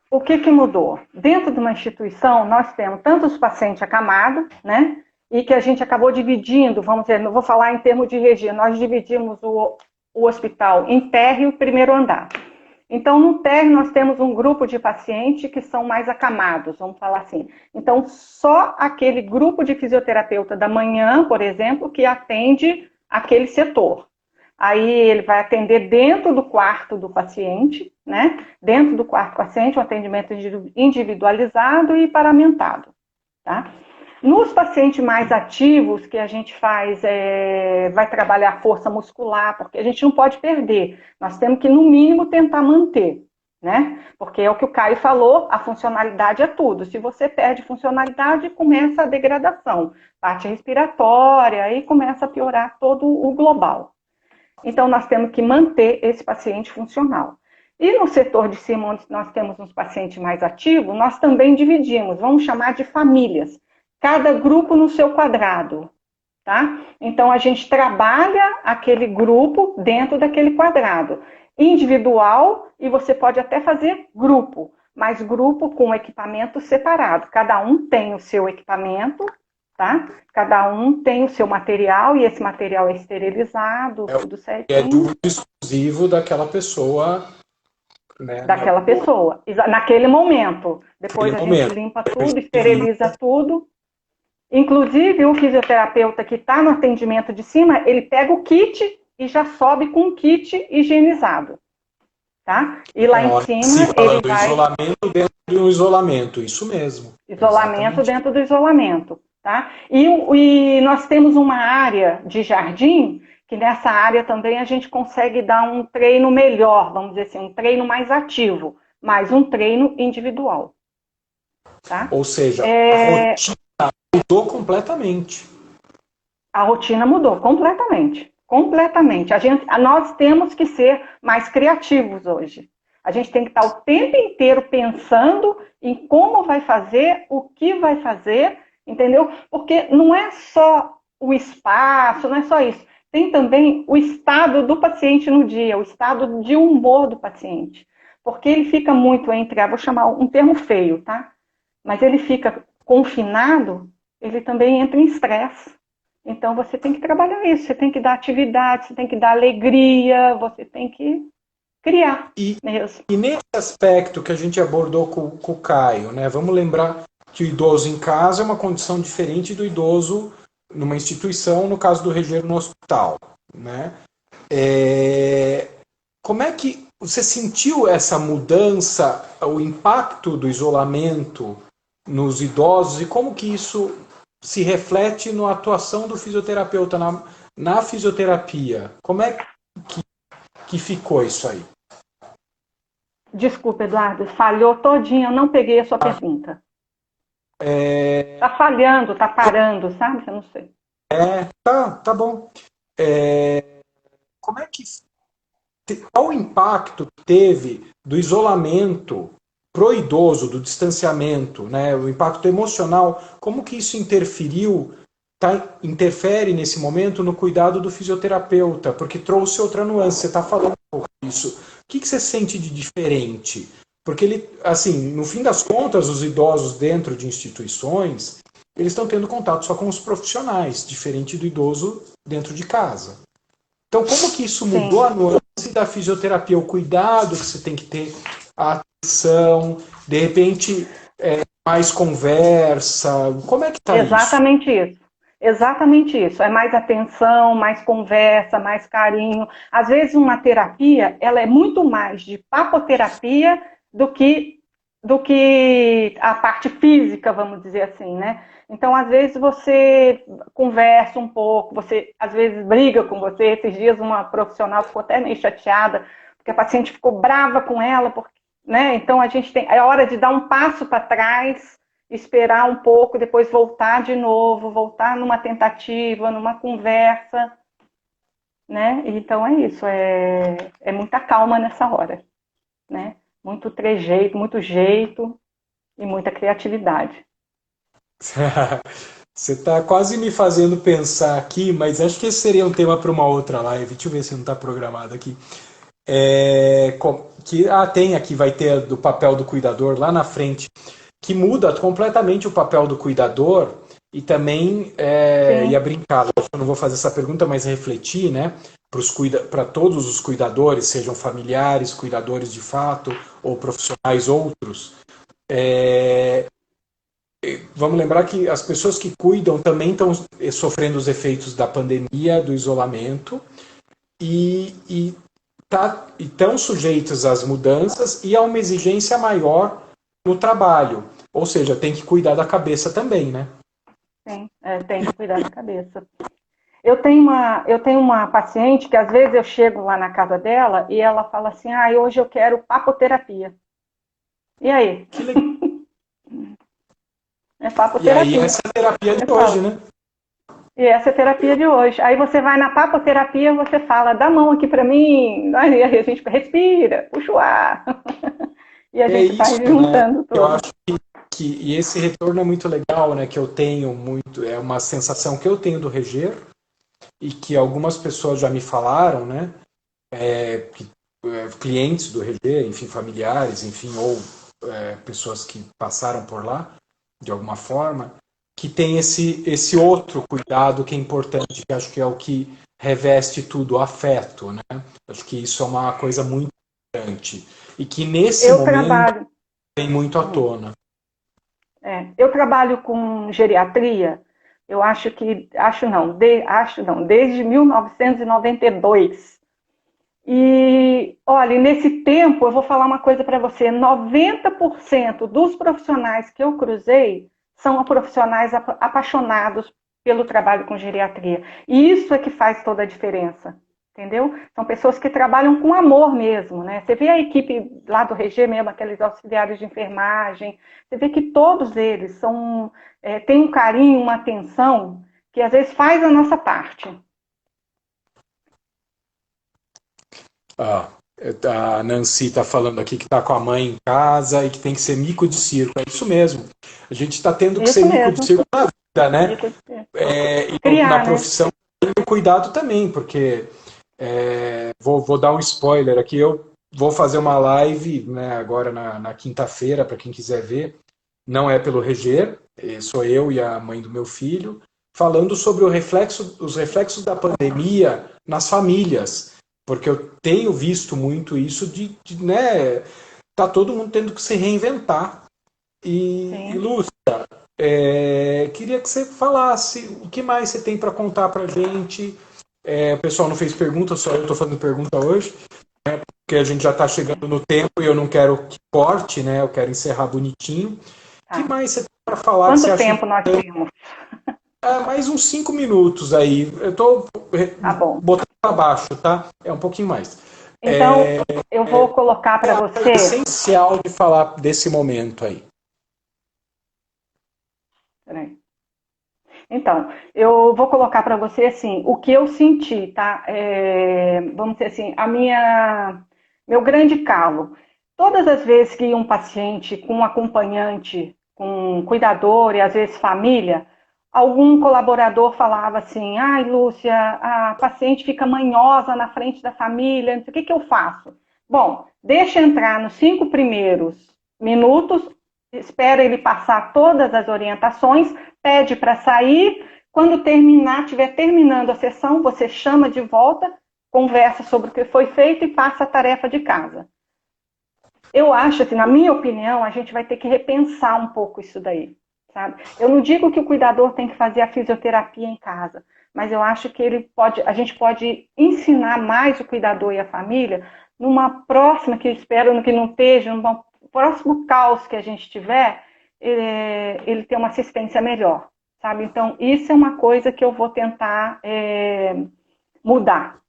O que mudou? Dentro de uma instituição, nós temos tanto os pacientes acamados, né? e que a gente acabou dividindo, vamos dizer, não vou falar em termos de regia, nós dividimos o hospital em térreo e primeiro andar. Então, no térreo, nós temos um grupo de pacientes que são mais acamados, vamos falar assim. Então, só aquele grupo de fisioterapeuta da manhã, por exemplo, que atende aquele setor. Aí ele vai atender dentro do quarto do paciente, né? Dentro do quarto do paciente, um atendimento individualizado e paramentado, tá? Nos pacientes mais ativos, que a gente faz, vai trabalhar a força muscular, porque a gente não pode perder. Nós temos que, no mínimo, tentar manter, né? Porque é o que o Caio falou, a funcionalidade é tudo. Se você perde funcionalidade, começa a degradação. Parte respiratória, aí começa a piorar todo o global. Então, nós temos que manter esse paciente funcional. E no setor de cima, onde nós temos uns pacientes mais ativos, nós também dividimos, vamos chamar de famílias. Cada grupo no seu quadrado, tá? Então, a gente trabalha aquele grupo dentro daquele quadrado. Individual, e você pode até fazer grupo, mas grupo com equipamento separado. Cada um tem o seu equipamento, tá? Cada um tem o seu material, e esse material é esterilizado, tudo certinho. É do exclusivo daquela pessoa, né? Daquela pessoa, naquele momento. Depois a gente limpa tudo, esteriliza tudo. Inclusive, o fisioterapeuta que está no atendimento de cima, ele pega o kit e já sobe com o kit higienizado, tá? E lá em cima ele vai... isolamento dentro do isolamento, isso mesmo. Isolamento dentro do isolamento, tá? E nós temos uma área de jardim, que nessa área também a gente consegue dar um treino melhor, vamos dizer assim, um treino mais ativo, mas um treino individual, tá? Ou seja, a rotina mudou completamente. A rotina mudou completamente. Completamente. Nós temos que ser mais criativos hoje. A gente tem que estar o tempo inteiro pensando em como vai fazer, o que vai fazer, entendeu? Porque não é só o espaço, não é só isso. Tem também o estado do paciente no dia, o estado de humor do paciente. Porque ele fica muito vou chamar um termo feio, tá? Mas ele fica confinado, ele também entra em estresse. Então, você tem que trabalhar isso, você tem que dar atividade, você tem que dar alegria, você tem que criar mesmo. E nesse aspecto que a gente abordou com o Caio, né, vamos lembrar que o idoso em casa é uma condição diferente do idoso numa instituição, no caso do Rogério no hospital, né? Como é que você sentiu essa mudança, o impacto do isolamento nos idosos e como que isso se reflete na atuação do fisioterapeuta na fisioterapia? Como é que ficou isso aí? Desculpa, Eduardo, falhou todinho, eu não peguei a sua pergunta. Tá falhando, tá parando, sabe? Eu não sei. Tá bom. Como é que... Qual o impacto teve do isolamento pro idoso, do distanciamento, né? O impacto emocional, como que isso interfere nesse momento no cuidado do fisioterapeuta? Porque trouxe outra nuance, você está falando um pouco disso. O que você sente de diferente? Porque ele, assim, no fim das contas, os idosos dentro de instituições, eles estão tendo contato só com os profissionais, diferente do idoso dentro de casa. Então, como que isso mudou a nuance da fisioterapia, o cuidado que você tem que ter, a atenção, de repente, mais conversa, como é que está isso? Exatamente isso. É mais atenção, mais conversa, mais carinho. Às vezes uma terapia, ela é muito mais de papoterapia do que a parte física, vamos dizer assim, né? Então, às vezes você conversa um pouco, você às vezes briga com você. Esses dias uma profissional ficou até meio chateada, porque a paciente ficou brava com ela, né? Então é hora de dar um passo para trás, esperar um pouco, depois voltar de novo, voltar numa tentativa, numa conversa, né? Então é isso, é muita calma nessa hora, né? Muito trejeito, muito jeito e muita criatividade. Você está quase me fazendo pensar aqui, mas acho que esse seria um tema para uma outra live. Deixa eu ver se não está programado aqui. Tem aqui, vai ter do papel do cuidador lá na frente, que muda completamente o papel do cuidador e também Sim. ia brincar. Eu não vou fazer essa pergunta, mas refletir, né? Para todos os cuidadores, sejam familiares, cuidadores de fato, ou profissionais outros. É, vamos lembrar que as pessoas que cuidam também estão sofrendo os efeitos da pandemia, do isolamento, e estão sujeitos às mudanças e a uma exigência maior no trabalho. Ou seja, tem que cuidar da cabeça também, né? Sim, tem que cuidar da cabeça. Eu tenho uma paciente que às vezes eu chego lá na casa dela e ela fala assim, hoje eu quero papoterapia. E aí? Que legal. É E aí papoterapia. essa é a terapia de Eu hoje, falo, né? e essa é a terapia de hoje. Aí você vai na papoterapia, você fala, dá a mão aqui pra mim. Aí a gente respira, puxa o ar. E a É gente vai isso, né? juntando Eu tudo. acho e esse retorno é muito legal, né? Que eu tenho muito, é uma sensação que eu tenho do Reger e que algumas pessoas já me falaram, né? Clientes do Reger, enfim, familiares, enfim, ou pessoas que passaram por lá de alguma forma, que tem esse outro cuidado que é importante, que acho que é o que reveste tudo, o afeto, né? Acho que isso é uma coisa muito importante e que nesse Eu momento trabalho, vem muito à tona. eu trabalho com geriatria. Eu acho não, desde 1992. E, olha, nesse tempo, eu vou falar uma coisa para você: 90% dos profissionais que eu cruzei são profissionais apaixonados pelo trabalho com geriatria. E isso é que faz toda a diferença, entendeu? São pessoas que trabalham com amor mesmo, né? Você vê a equipe lá do RG mesmo, aqueles auxiliares de enfermagem, você vê que todos eles têm um carinho, uma atenção que às vezes faz a nossa parte. Ah, a Nancy está falando aqui que está com a mãe em casa e que tem que ser mico de circo. É isso mesmo. A gente está tendo que ser Isso mico de mesmo. circo na vida, né? E na Criar, né? profissão tem cuidado também, porque vou dar um spoiler aqui. Eu vou fazer uma live, né, agora na quinta-feira, para quem quiser ver. Não é pelo Reger, sou eu e a mãe do meu filho, falando sobre os reflexos da pandemia nas famílias. Porque eu tenho visto muito isso né, tá todo mundo tendo que se reinventar. E Sim. Lúcia, queria que você falasse o que mais você tem para contar para gente. O pessoal não fez pergunta, só eu estou fazendo pergunta hoje, porque a gente já está chegando no tempo e eu não quero que corte, né? Eu quero encerrar bonitinho. O que Tá. mais você tem para falar que você Quanto acha tempo nós importante? temos? Mais uns 5 minutos aí. Eu estou Tá bom. botando para baixo, tá? É um pouquinho mais. Então, eu vou colocar para A coisa você. essencial de falar desse momento aí. Peraí. Então, eu vou colocar para você assim, o que eu senti, tá? Vamos dizer assim, meu grande calo. Todas as vezes que um paciente com um acompanhante, com um cuidador e às vezes família, algum colaborador falava assim: ai, Lúcia, a paciente fica manhosa na frente da família, não sei o que eu faço. Bom, deixa entrar nos 5 primeiros minutos, espera ele passar todas as orientações, pede para sair. Quando estiver terminando a sessão, você chama de volta, conversa sobre o que foi feito e passa a tarefa de casa. Eu acho, assim, na minha opinião, a gente vai ter que repensar um pouco isso daí, sabe? Eu não digo que o cuidador tem que fazer a fisioterapia em casa, mas eu acho que a gente pode ensinar mais o cuidador e a família numa próxima, que eu espero que não esteja, num próximo caos que a gente tiver, ele ter uma assistência melhor, sabe? Então, isso é uma coisa que eu vou tentar mudar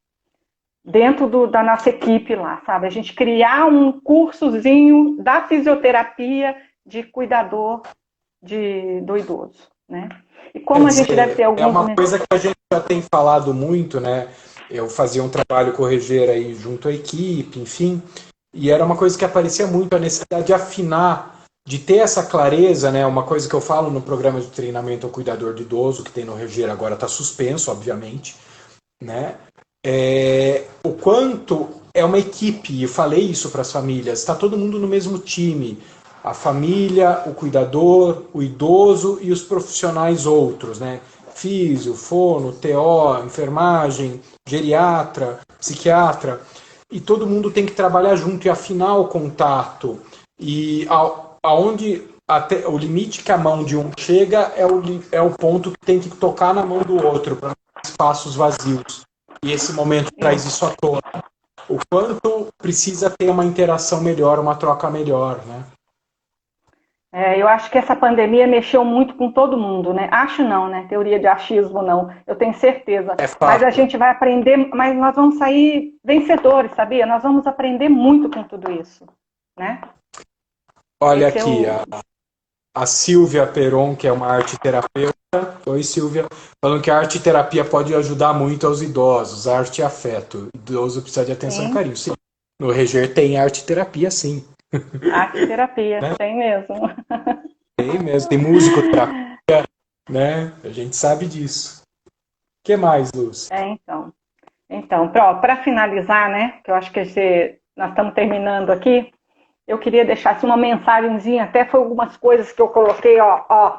dentro da nossa equipe lá, sabe? A gente criar um cursozinho da fisioterapia de cuidador do idoso, né? E como a gente deve ter É alguns... uma coisa que a gente já tem falado muito, né? Eu fazia um trabalho corrigeiro aí junto à equipe, enfim, e era uma coisa que aparecia muito, a necessidade de afinar, de ter essa clareza, né? Uma coisa que eu falo no programa de treinamento ao cuidador de idoso, que tem no Reger, agora está suspenso, obviamente, né? O quanto é uma equipe, eu falei isso para as famílias, está todo mundo no mesmo time. a família, o cuidador, o idoso e os profissionais outros, né? Físio, fono, TO, enfermagem, geriatra, psiquiatra, e todo mundo tem que trabalhar junto e afinar o contato. E aonde até o limite que a mão de um chega é o ponto que tem que tocar na mão do outro, para não ter espaços vazios. E esse momento traz isso à tona. O quanto precisa ter uma interação melhor, uma troca melhor, né? Eu acho que essa pandemia mexeu muito com todo mundo, né? Acho não, né? Teoria de achismo não, eu tenho certeza. Mas a gente vai aprender, mas nós vamos sair vencedores, sabia? Nós vamos aprender muito com tudo isso, né? Olha aqui, a Silvia Peron, que é uma arte-terapeuta. Oi, Silvia. Falando que a arte-terapia pode ajudar muito aos idosos, arte e afeto. O idoso precisa de atenção e carinho. Sim. No Reger tem arte-terapia, sim. Arte-terapia, né? Tem mesmo. Tem mesmo, tem musicoterapia, né? A gente sabe disso. O que mais, Luz? Então, para finalizar, né? Que eu acho que nós estamos terminando aqui. Eu queria deixar assim, uma mensagenzinha, até foi algumas coisas que eu coloquei,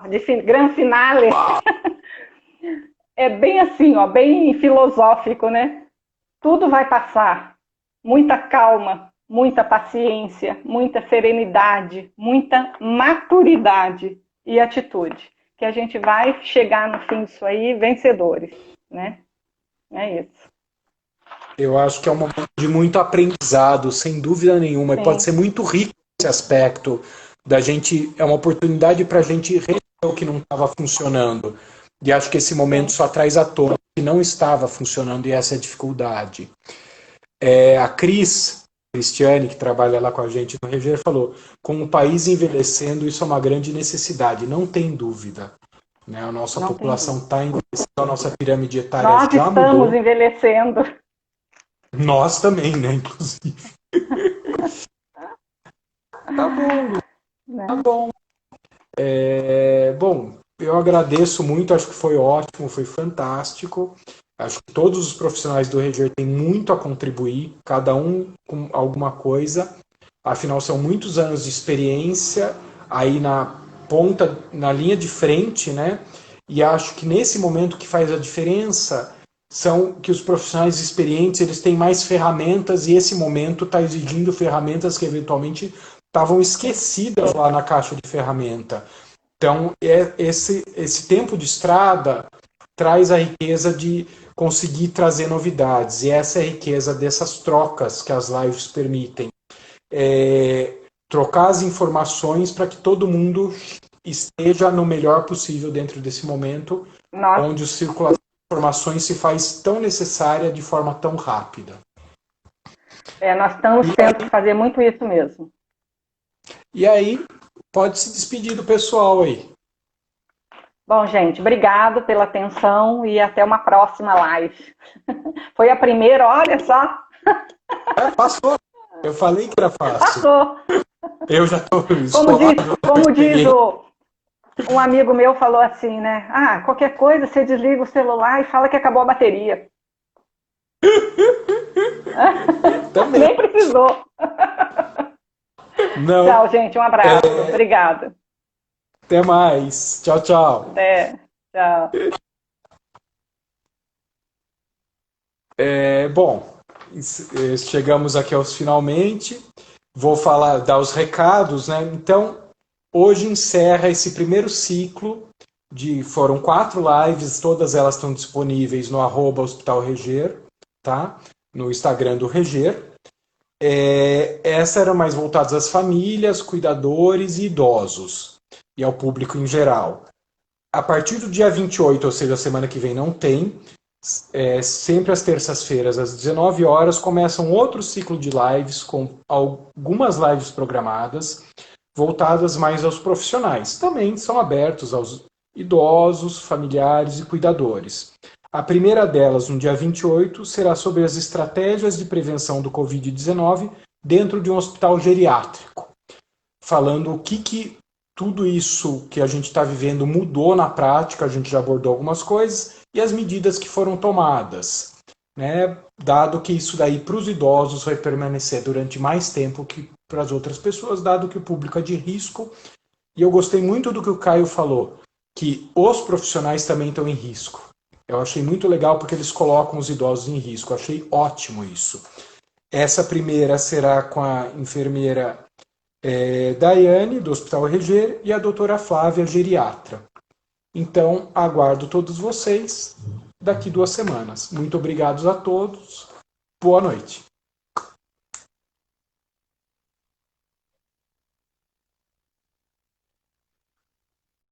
de grande finale. É bem assim, bem filosófico, né? Tudo vai passar. Muita calma, muita paciência, muita serenidade, muita maturidade e atitude. Que a gente vai chegar no fim disso aí vencedores, né? É isso. Eu acho que é um momento de muito aprendizado, sem dúvida nenhuma. Sim. E pode ser muito rico esse aspecto da gente. É uma oportunidade para a gente rever o que não estava funcionando. E acho que esse momento só traz à tona o que não estava funcionando, e essa é a dificuldade. A Cristiane, que trabalha lá com a gente no Reger, falou: com o país envelhecendo, isso é uma grande necessidade, não tem dúvida. Né? A nossa população está envelhecendo, a nossa pirâmide etária já mudou. Nós estamos envelhecendo. Nós também, né, inclusive. Tá bom, tá bom. Bom, eu agradeço muito, acho que foi ótimo, foi fantástico. Acho que todos os profissionais do Reger têm muito a contribuir, cada um com alguma coisa. Afinal, são muitos anos de experiência aí na ponta, na linha de frente, né? E acho que nesse momento que faz a diferença são que os profissionais experientes eles têm mais ferramentas, e esse momento está exigindo ferramentas que eventualmente estavam esquecidas lá na caixa de ferramenta. Então, esse tempo de estrada traz a riqueza de conseguir trazer novidades, e essa é a riqueza dessas trocas que as lives permitem. Trocar as informações para que todo mundo esteja no melhor possível dentro desse momento, onde o circulação informações se faz tão necessária de forma tão rápida. Nós estamos tendo que fazer muito isso mesmo. E aí, pode se despedir do pessoal aí. Bom, gente, obrigado pela atenção e até uma próxima live. Foi a primeira, olha só. Passou. Eu falei que era fácil. Passou. Eu já estou Como diz um amigo meu falou assim, né? Qualquer coisa, você desliga o celular e fala que acabou a bateria. Também. Nem precisou. Não. Tchau, gente. Um abraço. Obrigada. Até mais. Tchau, tchau. Até. Tchau. Bom, chegamos aqui aos finalmente. Vou dar os recados, né? Então, hoje encerra esse primeiro ciclo. Foram 4 lives, todas elas estão disponíveis no @Hospital Reger, tá? No Instagram do Reger. Essas eram mais voltadas às famílias, cuidadores e idosos, e ao público em geral. A partir do dia 28, ou seja, a semana que vem não tem, sempre às terças-feiras, às 19 horas, começa um outro ciclo de lives, com algumas lives programadas, voltadas mais aos profissionais. Também são abertos aos idosos, familiares e cuidadores. A primeira delas, no dia 28, será sobre as estratégias de prevenção do Covid-19 dentro de um hospital geriátrico, falando o que tudo isso que a gente está vivendo mudou na prática. A gente já abordou algumas coisas, e as medidas que foram tomadas. né? Dado que isso daí para os idosos vai permanecer durante mais tempo que para as outras pessoas, dado que o público é de risco. E eu gostei muito do que o Caio falou, que os profissionais também estão em risco. Eu achei muito legal porque eles colocam os idosos em risco. Eu achei ótimo isso. Essa primeira será com a enfermeira Daiane, do Hospital Reger, e a doutora Flávia, geriatra. Então, aguardo todos vocês daqui 2 semanas. Muito obrigado a todos. Boa noite.